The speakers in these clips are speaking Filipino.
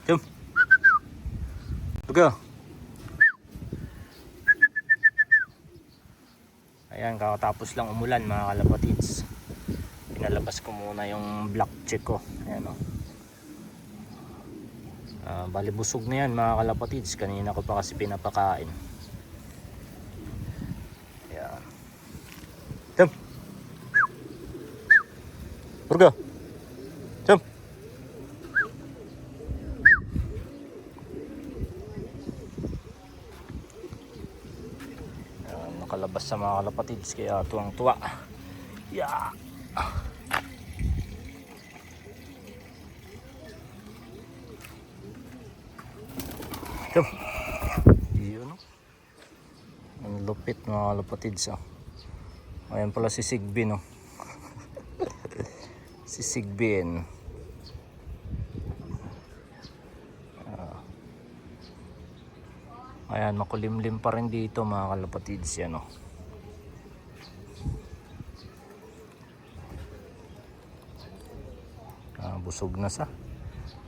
Jump. Go. Ayan, kakatapos lang umulan mga kalapatids. Pinalabas ko muna yung black chick ko. Ayan o. Bali busog na yan mga kalapatids. Kanina ko pa kasi pinapakain. Ayan. Jump. Burga. Jump. Nakalabas sa mga kalapatids kaya tuwang tuwa. Yeah. Jump. Yun, no? Ang lupit mga kalapatids. Ayan pala si Sigbin, no? Si Sigbin. Ayan, makulimlim pa rin dito mga kalapatids yan, no? Busog na sa.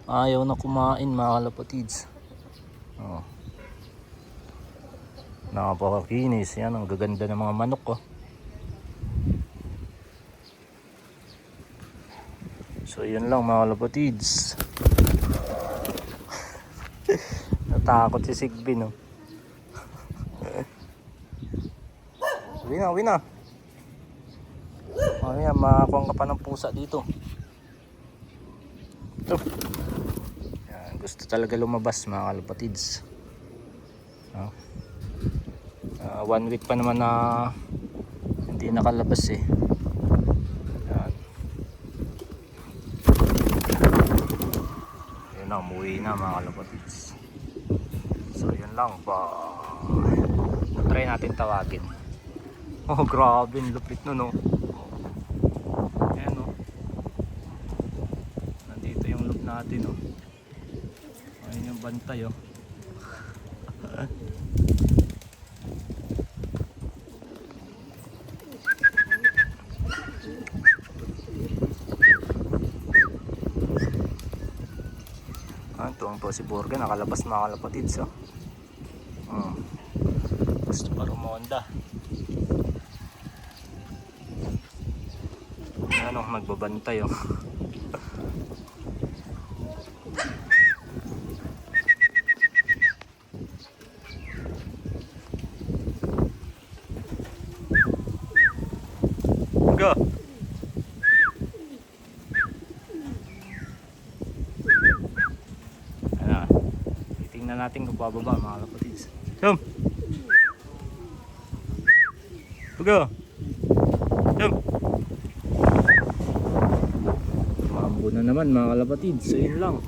Ayaw na kumain mga kalapatids. Napakakinis yan, ang gaganda ng mga manok ko. So yun lang mga kalapatids. Natakot si Sigbin, no? Uwi na. Mamaya makakuha ka pa ng pusa dito. Ito. Yan, gusto talaga lumabas mga kalapatids. 1 week pa naman na hindi nakalabas eh. Yan. Yun na, umuwi na mga kalapatids. So yun lang ba. Try natin tawagin. Oh grabe, lupit no. Ayan, no. Nandito yung loop natin, no. Ayun yung bantay, oh. Tuwang to si Borga, nakalabas mga kalapatids, oh. Gusto pa rumonda. Ano, magbabantay, oh. Go. Ano, titingnan natin kung bababa mga kalapatids. Jump. Go. Jump. Mambo na naman mga kalapatids. So yun lang.